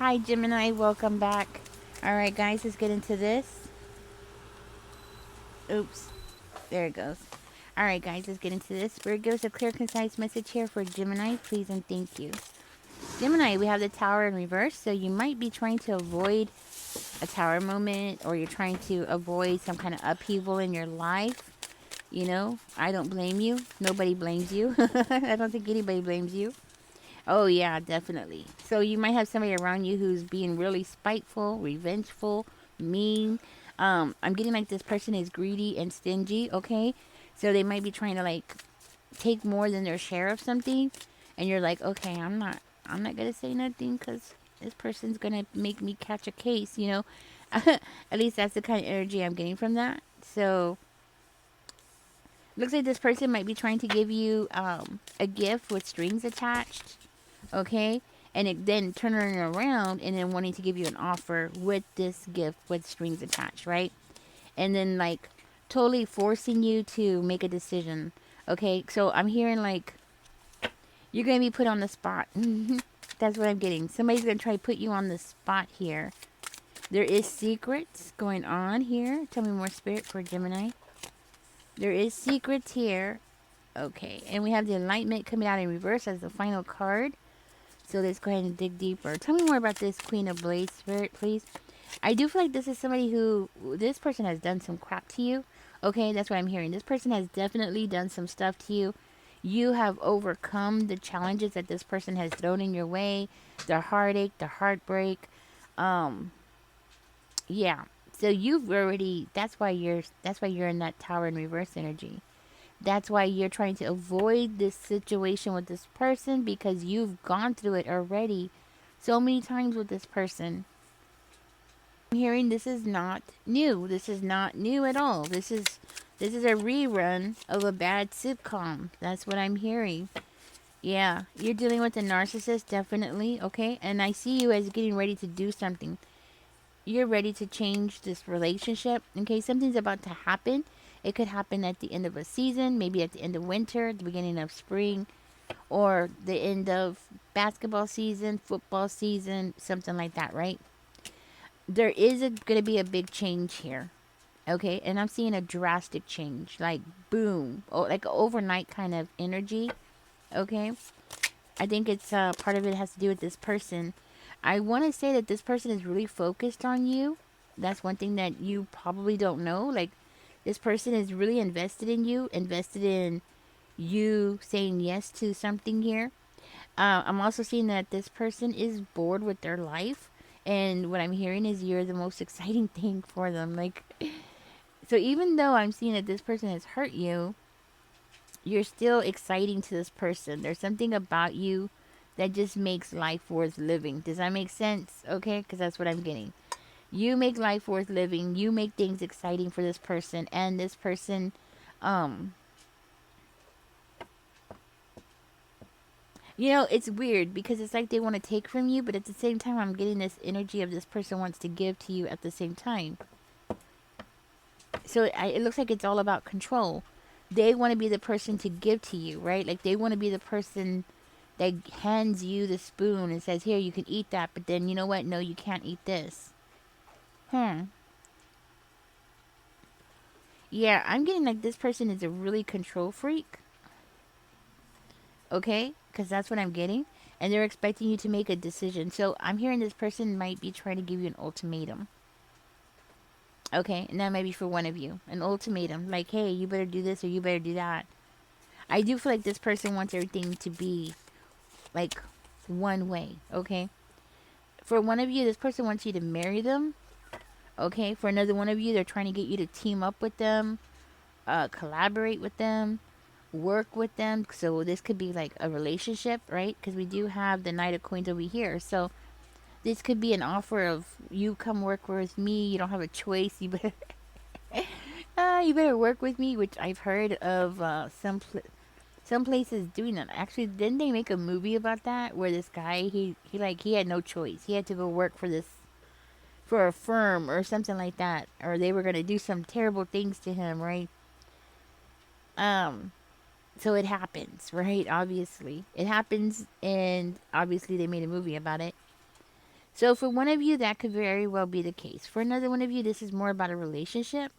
Hi, Gemini. Welcome back. All right, guys, let's get into this. Oops. There it goes. All right, guys, let's get into this. Spirit gives a clear, concise message here for Gemini. Please and thank you. Gemini, we have the tower in reverse, so you might be trying to avoid a tower moment, or you're trying to avoid some kind of upheaval in your life. You know, I don't blame you. Nobody blames you. I don't think anybody blames you. Oh, yeah, definitely. So you might have somebody around you who's being really spiteful, revengeful, mean. I'm getting like this person is greedy and stingy, okay? So they might be trying to like take more than their share of something, and you're like, okay, I'm not gonna say nothing because this person's gonna make me catch a case, you know? At least that's the kind of energy I'm getting from that. So looks like this person might be trying to give you a gift with strings attached, okay? And it then turning around and then wanting to give you an offer with this gift with strings attached, right? And then like totally forcing you to make a decision, okay? So I'm hearing like you're gonna be put on the spot. That's what I'm getting. Somebody's gonna try to put you on the spot here. There is secrets going on here. Tell me more, Spirit, for Gemini. There is secrets here. Okay, and we have the enlightenment coming out in reverse as the final card. So let's go ahead and dig deeper. Tell me more about this Queen of Blades, Spirit, please. I do feel like this is somebody who, this person has done some crap to you. Okay, that's what I'm hearing. This person has definitely done some stuff to you. You have overcome the challenges that this person has thrown in your way, the heartache, the heartbreak. Um, yeah. So you've already, that's why you're in that tower in reverse energy. That's why you're trying to avoid this situation with this person because you've gone through it already so many times with this person. I'm hearing this is not new. This is not new at all. This is a rerun of a bad sitcom. That's what I'm hearing. Yeah, you're dealing with a narcissist, definitely, okay? And I see you as getting ready to do something. You're ready to change this relationship. Okay, something's about to happen. It could happen at the end of a season, maybe at the end of winter, the beginning of spring, or the end of basketball season, football season, something like that, right? There is going to be a big change here. Okay, and I'm seeing a drastic change, like boom, like overnight kind of energy. Okay, I think it's part of it has to do with this person. I want to say that this person is really focused on you. That's one thing that you probably don't know. Like, this person is really invested in you, invested in you saying yes to something here. I'm also seeing that this person is bored with their life. And what I'm hearing is you're the most exciting thing for them. Like, so even though I'm seeing that this person has hurt you, you're still exciting to this person. There's something about you that just makes life worth living. Does that make sense? Okay, because that's what I'm getting. You make life worth living. You make things exciting for this person, and this person, um, it's weird because it's like they want to take from you, but at the same time, I'm getting this energy of this person wants to give to you at the same time. So it looks like it's all about control. They want to be the person to give to you, right? Like they want to be the person that hands you the spoon and says, "Here, you can eat that," but then you know what? No, you can't eat this. Hmm. Yeah, I'm getting like this person is a really control freak. Okay, because that's what I'm getting, and they're expecting you to make a decision. So I'm hearing this person might be trying to give you an ultimatum. Okay, and that might be for one of you, an ultimatum, like, "Hey, you better do this or you better do that." I do feel like this person wants everything to be like one way. Okay, for one of you, this person wants you to marry them. Okay, for another one of you, they're trying to get you to team up with them, collaborate with them, work with them. So this could be like a relationship, right? Because we do have the Knight of Coins over here. So this could be an offer of you come work with me. You don't have a choice. You better work with me, which I've heard of some places doing that. Actually, didn't they make a movie about that where this guy he had no choice. He had to go work for a firm or something like that, or they were gonna do some terrible things to him, right? Um, so it happens, right? Obviously, it happens, and obviously they made a movie about it. So for one of you, that could very well be the case. For another one of you, this is more about a relationship.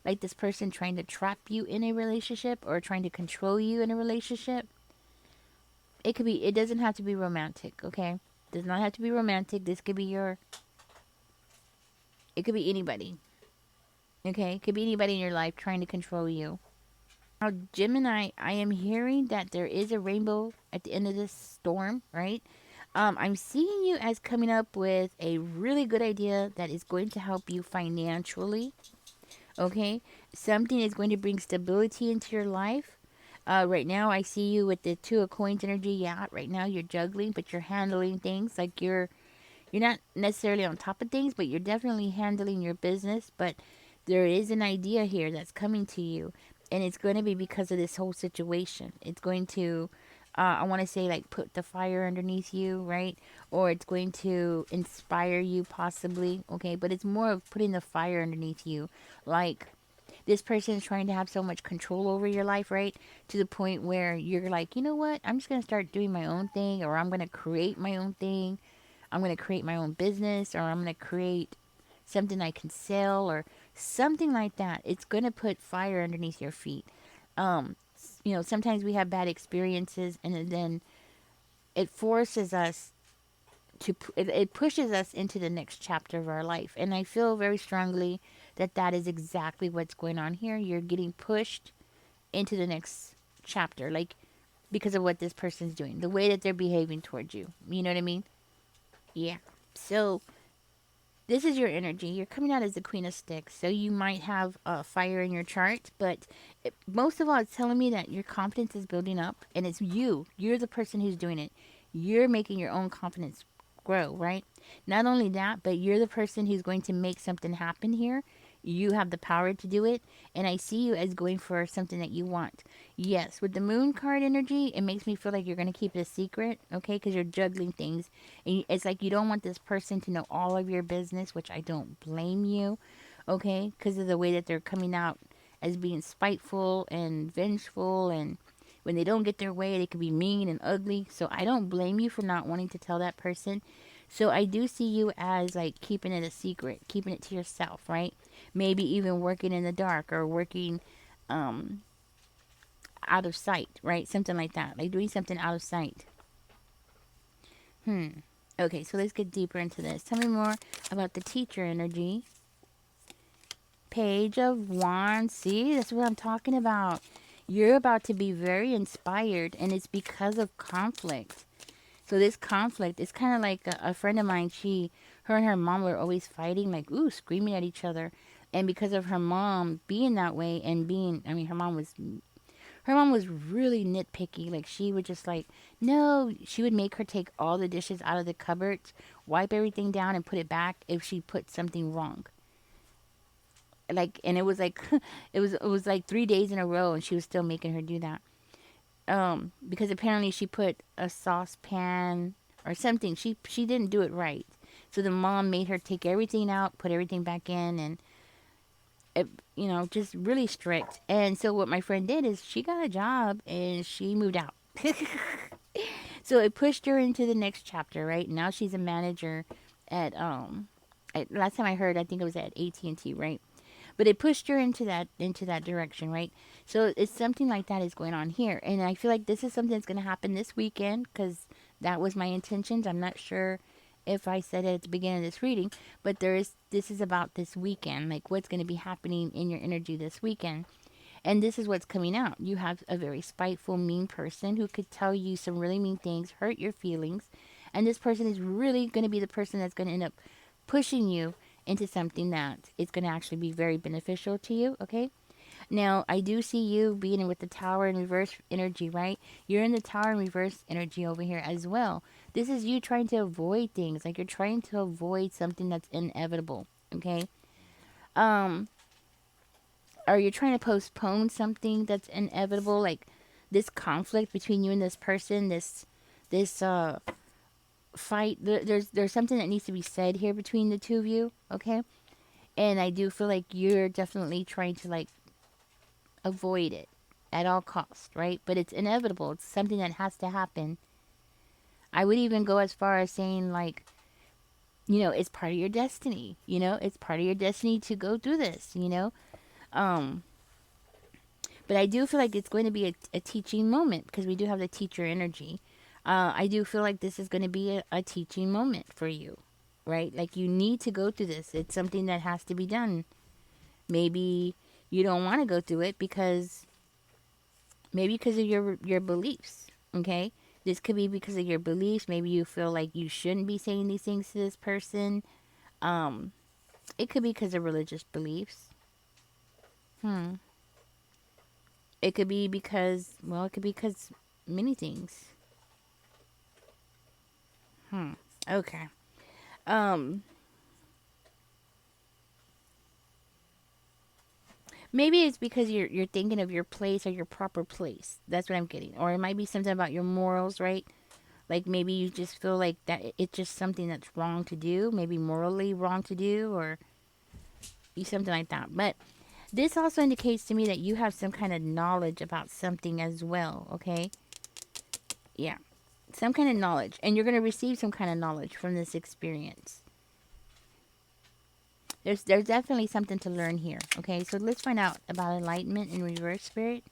Like this person trying to trap you in a relationship or trying to control you in a relationship. It could be, it doesn't have to be romantic, okay? Does not have to be romantic. This could be your, it could be anybody, okay? It could be anybody in your life trying to control you. Now, Gemini, I am hearing that there is a rainbow at the end of this storm, right? I'm seeing you as coming up with a really good idea that is going to help you financially, okay? Something is going to bring stability into your life. Right now, I see you with the Two of Coins energy. Yeah, right now you're juggling, but you're handling things like you're not necessarily on top of things, but you're definitely handling your business. But there is an idea here that's coming to you, and it's going to be because of this whole situation. It's going to, I want to say, like put the fire underneath you, right? Or it's going to inspire you, possibly, okay? But it's more of putting the fire underneath you. Like, this person is trying to have so much control over your life, right? To the point where you're like, you know what? I'm just going to start doing my own thing, or I'm going to create my own thing. I'm going to create my own business, or I'm going to create something I can sell, or something like that. It's going to put fire underneath your feet. Sometimes we have bad experiences, and then it forces us to, it pushes us into the next chapter of our life. And I feel very strongly that that is exactly what's going on here. You're getting pushed into the next chapter, like because of what this person's doing, the way that they're behaving towards you. You know what I mean? Yeah. So this is your energy. You're coming out as the Queen of Sticks, so you might have fire in your chart, but most of all, it's telling me that your confidence is building up, and it's you. You're the person who's doing it. You're making your own confidence grow, right? Not only that, but you're the person who's going to make something happen here. You have the power to do it, and I see you as going for something that you want. Yes, with the moon card energy, it makes me feel like you're going to keep it a secret, okay? Because you're juggling things. And it's like you don't want this person to know all of your business, which I don't blame you, okay? Because of the way that they're coming out as being spiteful and vengeful, and when they don't get their way, they can be mean and ugly. So I don't blame you for not wanting to tell that person. So I do see you as like keeping it a secret, keeping it to yourself, right? Maybe even working in the dark, or working um, out of sight, right? Something like that, like doing something out of sight. Okay, so let's get deeper into this. Tell me more about the teacher energy. Page of Wands. See, that's what I'm talking about. You're about to be very inspired, and it's because of conflict. So this conflict, it's kind of like a friend of mine. Her and her mom were always fighting, like, ooh, screaming at each other. And because of her mom being that way, and being, I mean, her mom was really nitpicky. Like, she would just like, no, she would make her take all the dishes out of the cupboards, wipe everything down, and put it back if she put something wrong. Like, and it was like, it was like 3 days in a row, and she was still making her do that. Because apparently she put a saucepan or something. She didn't do it right. So the mom made her take everything out, put everything back in, and it, just really strict. And so what my friend did is she got a job and she moved out. So it pushed her into the next chapter, right? Now she's a manager last time I heard, I think it was at AT&T, right? But it pushed her into that direction, right? So it's something like that is going on here, and I feel like this is something that's going to happen this weekend, because that was my intentions. I'm not sure if I said it at the beginning of this reading, but this is about this weekend, like what's going to be happening in your energy this weekend. And this is what's coming out. You have a very spiteful, mean person who could tell you some really mean things, hurt your feelings. And this person is really going to be the person that's going to end up pushing you into something that is going to actually be very beneficial to you, okay? Now, I do see you being with the tower in reverse energy, right? You're in the tower in reverse energy over here as well. This is you trying to avoid things, like you're trying to avoid something that's inevitable, okay? Um, or you're trying to postpone something that's inevitable, like this conflict between you and this person, this fight. There's something that needs to be said here between the two of you, okay? And I do feel like you're definitely trying to like avoid it at all costs, right? But it's inevitable. It's something that has to happen. I would even go as far as saying like it's part of your destiny. It's part of your destiny to go through this. Um, but I do feel like it's going to be a teaching moment because we do have the teacher energy. I do feel like this is going to be a teaching moment for you, right? Like you need to go through this. It's something that has to be done. Maybe you don't want to go through it because maybe because of your beliefs. Okay, this could be because of your beliefs. Maybe you feel like you shouldn't be saying these things to this person. Um, it could be because of religious beliefs. Hmm. It could be because, well, it could be because many things. Hmm. Okay. Um. Maybe it's because you're thinking of your place or your proper place. That's what I'm getting. Or it might be something about your morals, right? Like maybe you just feel like that it's just something that's wrong to do, maybe morally wrong to do, or something like that. But this also indicates to me that you have some kind of knowledge about something as well. Okay. Yeah. Some kind of knowledge. And you're going to receive some kind of knowledge from this experience. There's definitely something to learn here. Okay, so let's find out about enlightenment in reverse, spirit.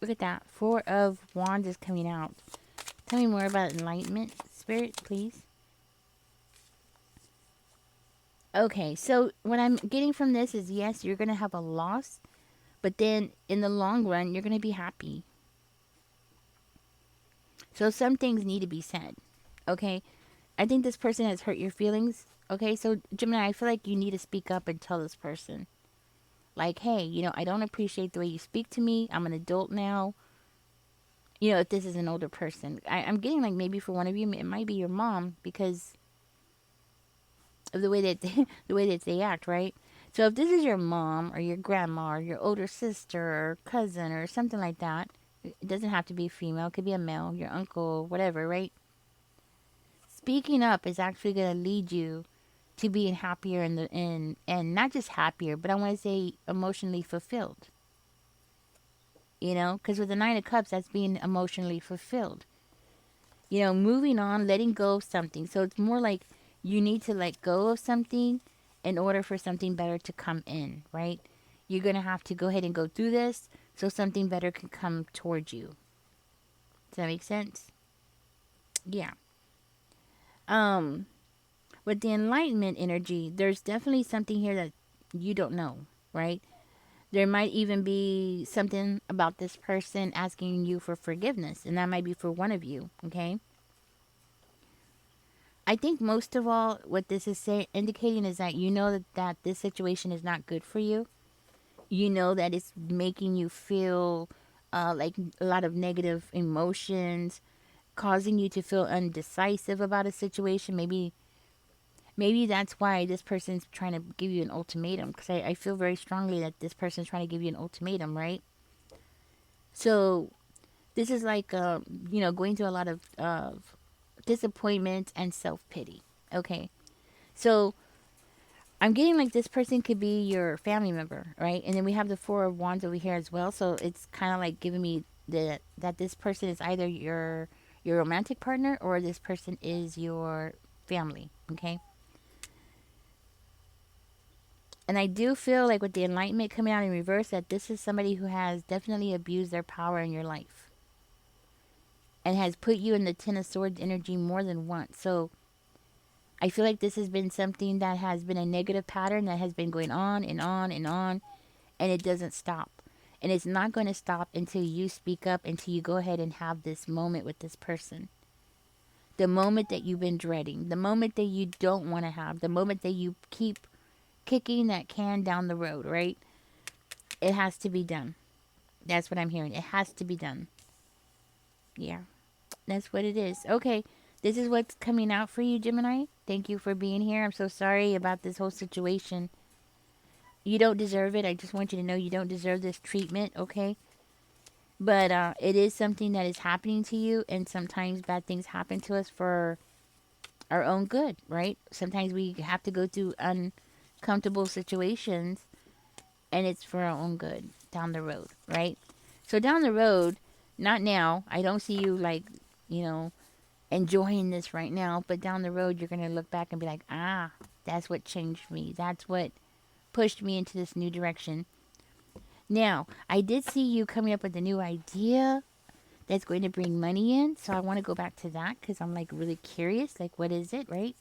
Look at that. Four of Wands is coming out. Tell me more about enlightenment, spirit, please. Okay, so what I'm getting from this is yes, you're going to have a loss, but then in the long run, you're going to be happy. So some things need to be said. Okay, I think this person has hurt your feelings. Okay, so Gemini, I feel like you need to speak up and tell this person. Like, hey, I don't appreciate the way you speak to me. I'm an adult now. If this is an older person. I'm getting like maybe for one of you, it might be your mom because of the way that the way that they act, right? So if this is your mom or your grandma or your older sister or cousin or something like that, it doesn't have to be female. It could be a male, your uncle, whatever, right? Speaking up is actually going to lead you to being happier and not just happier, but I want to say emotionally fulfilled. Because with the Nine of Cups, that's being emotionally fulfilled. Moving on, letting go of something. So it's more like you need to let go of something in order for something better to come in, right? You're going to have to go ahead and go through this so something better can come towards you. Does that make sense? Yeah. Um, with the enlightenment energy, there's definitely something here that you don't know, right? There might even be something about this person asking you for forgiveness, and that might be for one of you, okay? I think most of all, what this is indicating is that you know that this situation is not good for you. You know that it's making you feel like a lot of negative emotions, causing you to feel undecisive about a situation. Maybe that's why this person's trying to give you an ultimatum. Because I feel very strongly that this person's trying to give you an ultimatum, right? So this is like, going through a lot of disappointment and self pity. Okay. So I'm getting like this person could be your family member, right? And then we have the Four of Wands over here as well. So it's kind of like giving me that this person is either your romantic partner or this person is your family, okay? And I do feel like with the enlightenment coming out in reverse that this is somebody who has definitely abused their power in your life and has put you in the Ten of Swords energy more than once. So I feel like this has been something that has been a negative pattern that has been going on and on and on, and it doesn't stop. And it's not going to stop until you speak up, until you go ahead and have this moment with this person. The moment that you've been dreading, the moment that you don't want to have, the moment that you keep kicking that can down the road, right? It has to be done. That's what I'm hearing. It has to be done. Yeah, that's what it is. Okay, this is what's coming out for you, Gemini. Thank you for being here. I'm so sorry about this whole situation. You don't deserve it. I just want you to know you don't deserve this treatment, okay? But it is something that is happening to you, and sometimes bad things happen to us for our own good, right? Sometimes we have to go through uncomfortable situations, and it's for our own good down the road, right? So down the road, not now. I don't see you like, you know, enjoying this right now, but down the road you're going to look back and be like, ah, that's what changed me. That's what pushed me into this new direction. Now, I did see you coming up with a new idea that's going to bring money in, so I want to go back to that because I'm like really curious, like what is it, right?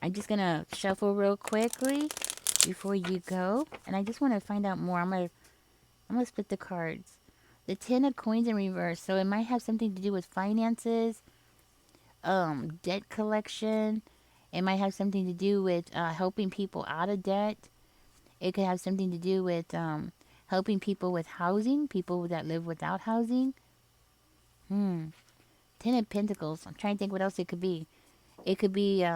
I'm just going to shuffle real quickly before you go, and I just want to find out more. I'm gonna split the cards. The 10 of coins in reverse, so it might have something to do with finances, debt collection. It might have something to do with helping people out of debt. It could have something to do with helping people with housing, people that live without housing. 10 of Pentacles. I'm trying to think what else it could be. It could be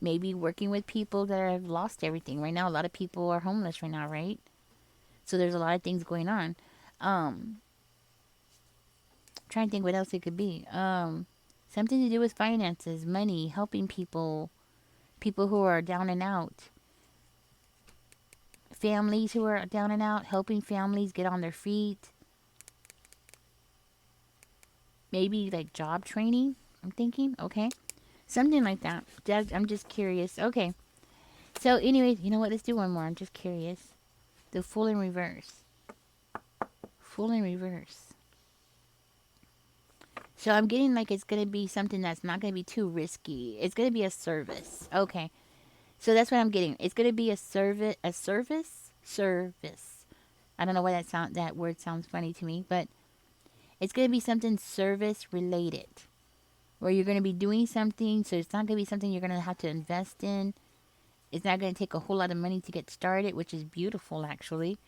maybe working with people that have lost everything. Right now, a lot of people are homeless right now, right? So there's a lot of things going on. Trying to think what else it could be. Something to do with finances, money, helping people, people who are down and out. Families who are down and out, helping families get on their feet. Maybe like job training, I'm thinking. Okay. Something like that. I'm just curious. Okay. So anyways, you know what? Let's do one more. I'm just curious. The Fool in reverse. Fool in reverse. So I'm getting like it's going to be something that's not going to be too risky. It's going to be a service. Okay. So that's what I'm getting. It's going to be a service. I don't know why that word sounds funny to me, but it's going to be something service related, where you're going to be doing something. So it's not going to be something you're going to have to invest in. It's not going to take a whole lot of money to get started, which is beautiful actually.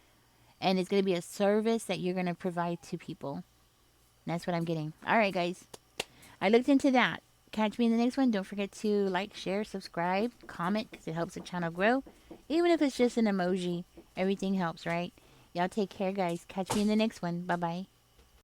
And it's going to be a service that you're going to provide to people. That's what I'm getting. All right, guys. I looked into that. Catch me in the next one. Don't forget to like, share, subscribe, comment, because it helps the channel grow. Even if it's just an emoji, everything helps, right? Y'all take care, guys. Catch me in the next one. Bye-bye.